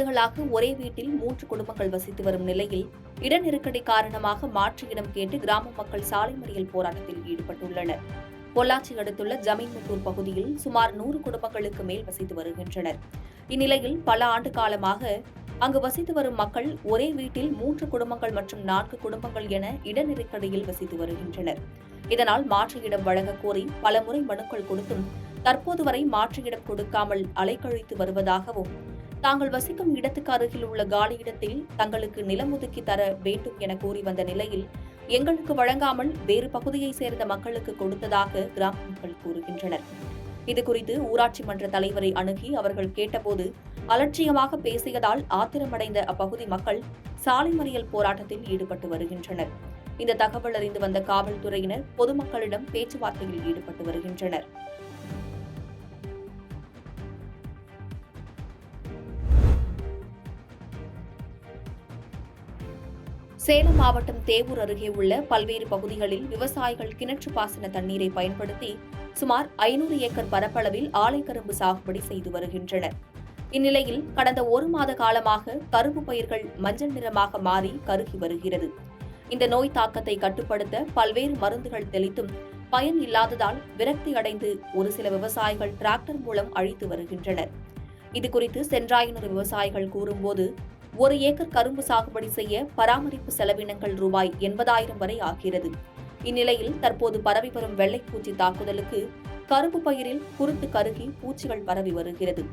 ஆண்டுகளாக ஒரே வீட்டில் 3 குடும்பங்கள் வசித்து வரும் நிலையில் இட நெருக்கடி காரணமாக மாற்று இடம் கேட்டு கிராம மக்கள் சாலை மறியல் போராட்டத்தில் ஈடுபட்டுள்ளனர். பொள்ளாச்சி அடுத்துள்ள ஜமீன்முத்தூர் பகுதியில் சுமார் 100 குடும்பங்களுக்கு மேல் வசித்து வருகின்றனர். இந்நிலையில் பல ஆண்டு காலமாக அங்கு வசித்து வரும் மக்கள் ஒரே வீட்டில் 3 குடும்பங்கள் மற்றும் 4 குடும்பங்கள் என இட நெருக்கடியில் வசித்து வருகின்றனர். இதனால் மாற்று இடம் வழங்கக் கோரி பலமுறை மனுக்கள் கொடுத்தும் தற்போது வரை மாற்று இடம் கொடுக்காமல் அலைக்கழித்து வருவதாகவும், தாங்கள் வசிக்கும் இடத்துக்கு அருகில் உள்ள காலி இடத்தில் தங்களுக்கு நிலம் ஒதுக்கி தர வேண்டும் என கூறி வந்த நிலையில் எங்களுக்கு வழங்காமல் வேறு பகுதியைச் சேர்ந்த மக்களுக்கு கொடுத்ததாக கிராம மக்கள் கூறுகின்றனர். இதுகுறித்து ஊராட்சி மன்ற தலைவரை அணுகி அவர்கள் கேட்டபோது அலட்சியமாக பேசியதால் ஆத்திரமடைந்த அப்பகுதி மக்கள் சாலை மறியல் போராட்டத்தில் ஈடுபட்டு வருகின்றனர். இந்த தகவல் அறிந்து வந்த காவல்துறையினர் பொதுமக்களிடம் பேச்சுவார்த்தையில் ஈடுபட்டு வருகின்றனர். சேலம் மாவட்டம் தேவூர் அருகே உள்ள பல்வேறு பகுதிகளில் விவசாயிகள் கிணற்று பாசன தண்ணீரை பயன்படுத்தி சுமார் 500 ஏக்கர் பரப்பளவில் ஆலைக்கரும்பு சாகுபடி செய்து வருகின்றனர். இந்நிலையில் கடந்த 1 மாத காலமாக கரும்பு பயிர்கள் மஞ்சள் நிறமாக மாறி கருகி வருகிறது. இந்த நோய் தாக்கத்தை கட்டுப்படுத்த பல்வேறு மருந்துகள் தெளித்தும் பயன் இல்லாததால் விரக்தி அடைந்து ஒரு சில விவசாயிகள் டிராக்டர் மூலம் அழித்து வருகின்றனர். இதுகுறித்து சென்றாயனூர் விவசாயிகள் கூறும்போது, 1 ஏக்கர் கரும்பு சாகுபடி செய்ய பராமரிப்பு செலவினங்கள் ரூபாய் 80,000 வரை ஆகிறது. இந்நிலையில் தற்போது பரவி வரும் வெள்ளைப்பூச்சி தாக்குதலுக்கு கரும்பு பயிரில் குருத்து கருகி பூச்சிகள் பரவி வருகிறது.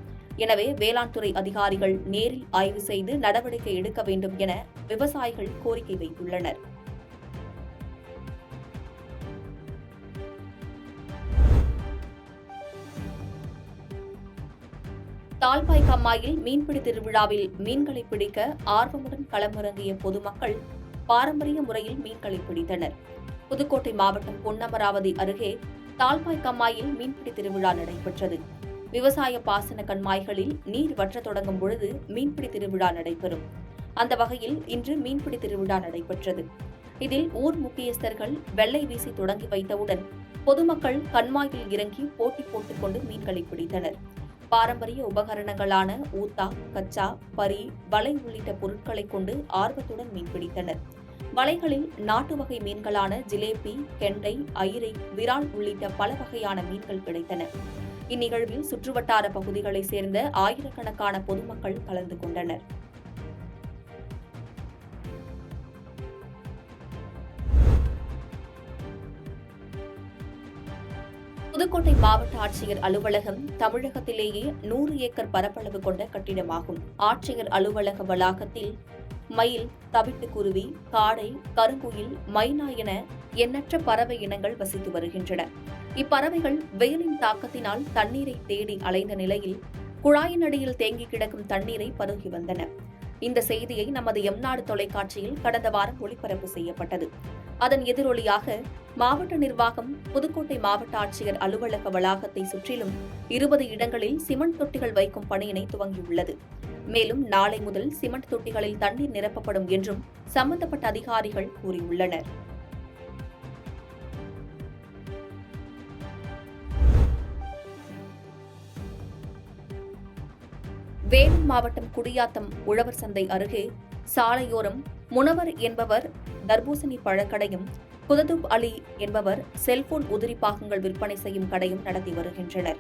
எனவே வேளாண் துறை அதிகாரிகள் நேரில் ஆய்வு செய்து நடவடிக்கை எடுக்க வேண்டும் என விவசாயிகள் கோரிக்கை வைத்துள்ளனர். தாழ்பாய் கம்மாயில் மீன்பிடி திருவிழாவில் மீன்களை பிடிக்க ஆர்வமுடன் களமிறங்கிய பொதுமக்கள் பாரம்பரிய முறையில் மீன்களை பிடித்தனர். புதுக்கோட்டை மாவட்டம் பொன்னமராவதி அருகே தாழ்பாய் கம்மாயில் மீன்பிடி திருவிழா நடைபெற்றது. விவசாய பாசன கண்மாய்களில் நீர் வற்றத் தொடங்கும் பொழுது மீன்பிடி திருவிழா நடைபெறும். அந்த வகையில் இன்று மீன்பிடி திருவிழா நடைபெற்றது. இதில் ஊர் முக்கியஸ்தர்கள் வெள்ளை வீசி தொடங்கி வைத்தவுடன் பொதுமக்கள் கண்மாயில் இறங்கி போட்டி போட்டுக் கொண்டு மீன்களை பிடித்தனர். பாரம்பரிய உபகரணங்களான ஊத்தா, கச்சா, பரி, வலை உள்ளிட்ட பொருட்களை கொண்டு ஆர்வத்துடன் மீன்பிடித்தனர். வலைகளில் நாட்டு வகை மீன்களான ஜிலேபி, கெண்டை, ஐரை, விரால் உள்ளிட்ட பல வகையான மீன்கள் கிடைத்தன. இந்நிகழ்வில் சுற்றுவட்டார பகுதிகளைச் சேர்ந்த ஆயிரக்கணக்கான பொதுமக்கள் கலந்து கொண்டனர். புதுக்கோட்டை மாவட்ட ஆட்சியர் அலுவலகம் தமிழகத்திலேயே 100 ஏக்கர் பரப்பளவு கொண்ட கட்டிடமாகும். ஆட்சியர் அலுவலக வளாகத்தில் மயில், தவிட்டுக்குருவி, காடை, கருங்குயில், மைனா என எண்ணற்ற பறவை இனங்கள் வசித்து வருகின்றன. இப்பறவைகள் வெயிலின் தாக்கத்தினால் தண்ணீரை தேடி அலைந்த நிலையில் குழாயின் அடியில் தேங்கி கிடக்கும் தண்ணீரை பருகி வந்தன. இந்த செய்தியை நமது எம்நாடு தொலைக்காட்சியில் கடந்த வாரம் ஒளிபரப்பு செய்யப்பட்டது. அதன் எதிரொலியாக மாவட்ட நிர்வாகம் புதுக்கோட்டை மாவட்ட ஆட்சியர் அலுவலக வளாகத்தை சுற்றிலும் 20 இடங்களில் சிமெண்ட் தொட்டிகள் வைக்கும் பணியினை துவங்கியுள்ளது. மேலும் நாளை முதல் சிமெண்ட் தொட்டிகளில் தண்ணீர் நிரப்பப்படும் என்றும் சம்பந்தப்பட்ட அதிகாரிகள் கூறியுள்ளனர். வேலூர் மாவட்டம் குடியாத்தம் உழவர் சந்தை அருகே சாலையோரம் முனவர் என்பவர் தர்பூசணி பழக்கடையும், குததுப் அலி என்பவர் செல்போன் உதிரி பாகங்கள் விற்பனை செய்யும் கடையும் நடத்தி வருகின்றனர்.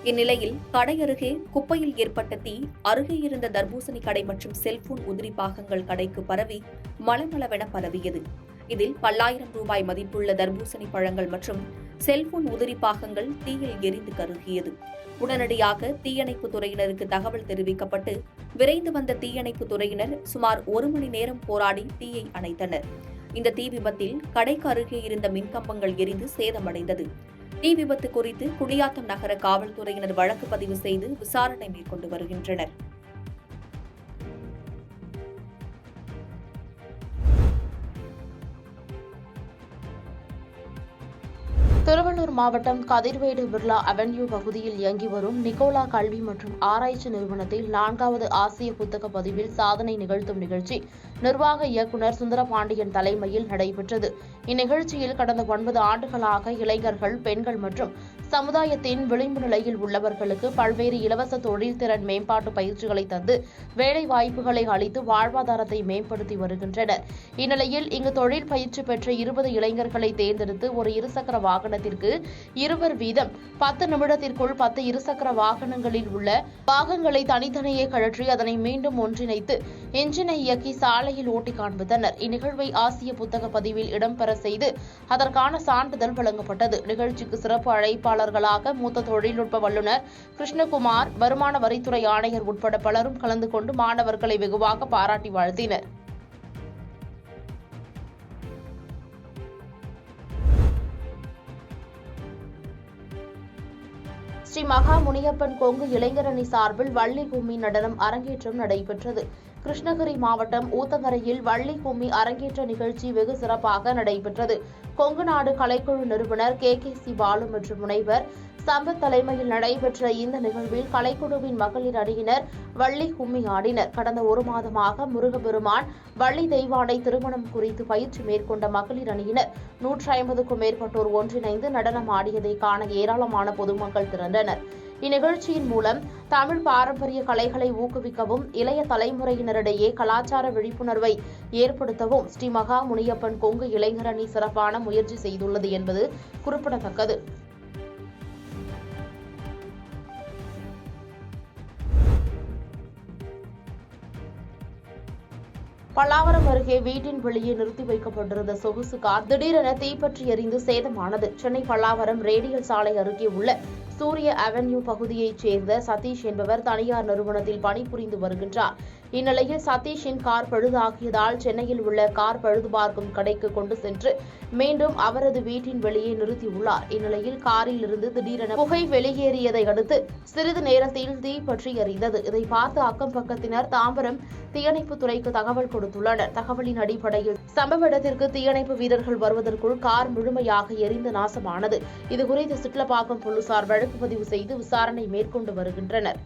இந்நிலையில் கடை அருகே குப்பையில் ஏற்பட்ட தீ அருகே இருந்த தர்பூசணி கடை மற்றும் செல்போன் உதிரி பாகங்கள் கடைக்கு பரவி மளமளவென பரவியது. இதில் பல்லாயிரம் ரூபாய் மதிப்புள்ள தர்பூசணி பழங்கள் மற்றும் செல்போன் உதிரி பாகங்கள் தீயில் எரிந்து கருகியது. உடனடியாக தீயணைப்பு துறையினருக்கு தகவல் தெரிவிக்கப்பட்டு விரைந்து வந்த தீயணைப்பு துறையினர் சுமார் 1 மணி நேரம் போராடி தீயை அணைத்தனர். இந்த தீ விபத்தில் கடைக்கு அருகே இருந்த மின்கம்பங்கள் எரிந்து சேதமடைந்தது. தீ விபத்து குறித்து குடியாத்தம் நகர காவல்துறையினர் வழக்கு பதிவு செய்து விசாரணை மேற்கொண்டு வருகின்றனர். திருவள்ளூர் மாவட்டம் கதிர்வேடு பிர்லா அவென்யூ பகுதியில் இயங்கி வரும் நிக்கோலா கல்வி மற்றும் ஆராய்ச்சி நிறுவனத்தில் 4வது ஆசிய புத்தக பதிவில் சாதனை நிகழ்த்தும் நிகழ்ச்சி நிர்வாக இயக்குநர் சுந்தரபாண்டியன் தலைமையில் நடைபெற்றது. இந்நிகழ்ச்சியில் கடந்த 9 ஆண்டுகளாக இளைஞர்கள், பெண்கள் மற்றும் சமுதாயத்தின் விளிம்பு நிலையில் உள்ளவர்களுக்கு பல்வேறு இலவச தொழில்திறன் மேம்பாட்டு பயிற்சிகளை தந்து வேலை வாய்ப்புகளை அளித்து வாழ்வாதாரத்தை மேம்படுத்தி வருகின்றனர். இந்நிலையில் இங்கு தொழில் பயிற்சி பெற்ற 20 இளைஞர்களை தேர்ந்தெடுத்து ஒரு இருசக்கர வாகனத்திற்கு 2 வீதம் 10 நிமிடத்திற்குள் 10 இருசக்கர வாகனங்களில் உள்ள பாகங்களை தனித்தனியே கழற்றி அதனை மீண்டும் ஒன்றிணைத்து எஞ்சினை இயக்கி சாலையில் ஓட்டி காண்பித்தனர். இந்நிகழ்வை ஆசிய புத்தக பதிவில் இடம்பெற செய்து அதற்கான சான்றிதழ் வழங்கப்பட்டது. நிகழ்ச்சிக்கு சிறப்பு அழைப்பாளர்களாக மூத்த தொழில்நுட்ப வல்லுநர் கிருஷ்ணகுமார், வருமான வரித்துறை ஆணையர் உட்பட பலரும் கலந்து கொண்டு மாணவர்களை வெகுவாக பாராட்டி வாழ்த்தினர். ஸ்ரீ மகா முனியப்பன் கொங்கு இளைஞரணி சார்பில் வள்ளி கும்மி நடனம் அரங்கேற்றம் நடைபெற்றது. கிருஷ்ணகிரி மாவட்டம் ஊத்தங்கரையில் வள்ளி கும்மி அரங்கேற்ற நிகழ்ச்சி வெகு சிறப்பாக நடைபெற்றது. கொங்கு நாடு கலைக்குழு நிறுவனர் KKC பாலு மற்றும் முனைவர் சம்பத் தலைமையில் நடைபெற்ற இந்த நிகழ்வில் கலைக்குழுவின் மகளிர் அணியினர் வள்ளி கும்மி ஆடினர். கடந்த 1 மாதமாக முருகப்பெருமான், வள்ளி தெய்வானை திருமணம் குறித்து பயிற்சி மேற்கொண்ட மகளிர் அணியினர் 150க்கும் மேற்பட்டோர் ஒன்றிணைந்து நடனம் ஆடியதை காண ஏராளமான பொதுமக்கள் திரண்டனர். இந்நிகழ்ச்சியின் மூலம் தமிழ் பாரம்பரிய கலைகளை ஊக்குவிக்கவும் இளைய தலைமுறையினரிடையே கலாச்சார விழிப்புணர்வை ஏற்படுத்தவும் ஸ்ரீ மகா முனியப்பன் கொங்கு இளைஞரணி சிறப்பான முயற்சி செய்துள்ளது என்பது குறிப்பிடத்தக்கது. பல்லாவரம் அருகே வீட்டின் வெளியே நிறுத்தி வைக்கப்பட்டிருந்த சொகுசு கார் திடீரென தீப்பற்றி எரிந்து சேதமானது. சென்னை பல்லாவரம் ரேடியல் சாலை அருகே உள்ள சூரிய அவென்யூ பகுதியைச் சேர்ந்த சதீஷ் என்பவர் தனியார் நிறுவனத்தில் பணிபுரிந்து வருகின்றார். இந்நிலையில் சதீஷின் கார் பழுதாகியதால் சென்னையில் உள்ள கார் பழுது பார்க்கும் கடைக்கு கொண்டு சென்று மீண்டும் அவரது வீட்டின் வெளியே நிறுத்தியுள்ளார். இந்நிலையில் காரில் இருந்து திடீரென புகை வெளியேறியதை அடுத்து சிறிது நேரத்தில் தீ பற்றி எரிந்தது. இதை பார்த்து அக்கம் பக்கத்தினர் தாம்பரம் தீயணைப்பு துறைக்கு தகவல் கொடுத்துள்ளனர். தகவலின் அடிப்படையில் சம்பவ இடத்திற்கு தீயணைப்பு வீரர்கள் வருவதற்குள் கார் முழுமையாக எரிந்து நாசமானது. இதுகுறித்து சிட்லப்பாக்கம் போலீசார் வழக்கு பதிவு செய்து விசாரணை மேற்கொண்டு வருகின்றனர்.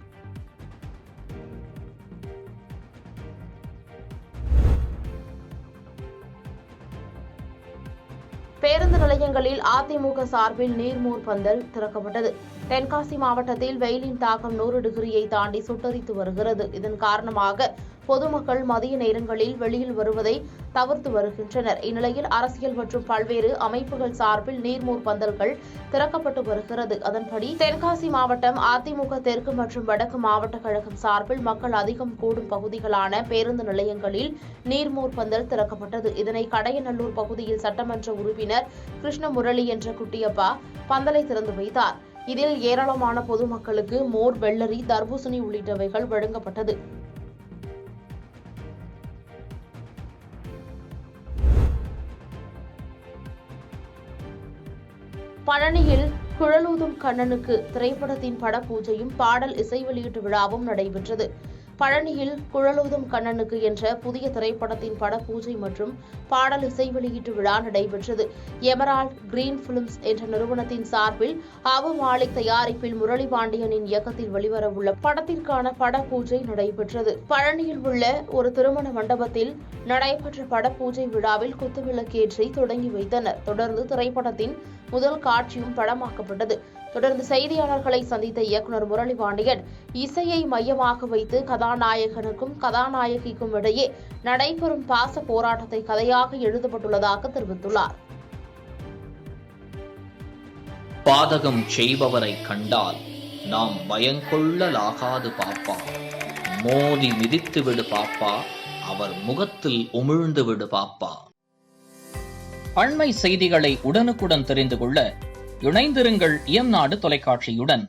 பேருந்து நிலையங்களில் அதிமுக சார்பில் நீர்மோர் பந்தல் திறக்கப்பட்டது. தென்காசி மாவட்டத்தில் வெயிலின் தாக்கம் 100 டிகிரியை தாண்டி சுட்டரித்து வருகிறது. இதன் காரணமாக பொதுமக்கள் மதிய நேரங்களில் வெளியில் வருவதை தவிர்த்து வருகின்றனர். இந்நிலையில் அரசியல் மற்றும் பல்வேறு அமைப்புகள் சார்பில் நீர்மோர் பந்தல்கள் திறக்கப்பட்டு வருகிறது. அதன்படி தென்காசி மாவட்டம் அதிமுக தெற்கு மற்றும் வடக்கு மாவட்ட கழகம் சார்பில் மக்கள் அதிகம் கூடும் பகுதிகளான பேருந்து நிலையங்களில் நீர்மோர் பந்தல் திறக்கப்பட்டது. இதனை கடையநல்லூர் பகுதியில் சட்டமன்ற உறுப்பினர் கிருஷ்ணமுரளி என்ற குட்டியப்பா பந்தலை திறந்து வைத்தார். இதில் ஏராளமான பொதுமக்களுக்கு மோர், வெள்ளரி, தர்பூசணி உள்ளிட்டவைகள் வழங்கப்பட்டது. பழனியில் குழலூதும் கண்ணனுக்கு திரைப்படத்தின் படப்பூஜையும் பாடல் இசை வெளியீட்டு விழாவும் நடைபெற்றது. பழனியில் குழலூதும் கண்ணனுக்கு என்ற புதிய திரைப்படத்தின் படப்பூஜை மற்றும் பாடல் இசை வெளியீட்டு விழா நடைபெற்றது. எமரால்ட் கிரீன் பிலிம்ஸ் என்ற நிறுவனத்தின் சார்பில் அபு மாலிக் தயாரிப்பில் முரளி பாண்டியனின் இயக்கத்தில் வெளிவரவுள்ள படத்திற்கான படப்பூஜை நடைபெற்றது. பழனியில் உள்ள ஒரு திருமண மண்டபத்தில் நடைபெற்ற படப்பூஜை விழாவில் குத்துவிளக்கேற்றி தொடங்கி வைத்தனர். தொடர்ந்து திரைப்படத்தின் முதல் காட்சியும் படமாக்கப்பட்டது. தொடர்ந்து செய்தியாளர்களை சந்தித்த இயக்குநர் முரளி பாண்டியன் இசையை மையமாக வைத்து கதாநாயகனுக்கும் கதாநாயகிக்கும் இடையே நடைபெறும் பாச போராட்டத்தை கதையாக எழுதப்பட்டுள்ளதாக தெரிவித்துள்ளார். பாதகம் செய்பவரை கண்டால் நாம் பயங்கொள்ளலாகாது பாப்பா, மோதி மிதித்து விடு பாப்பா, அவர் முகத்தில் உமிழ்ந்து விடு பாப்பா. அண்மை செய்திகளை உடனுக்குடன் தெரிந்து கொள்ள இணைந்திருங்கள் இயம்நாடு தொலைக்காட்சியுடன்.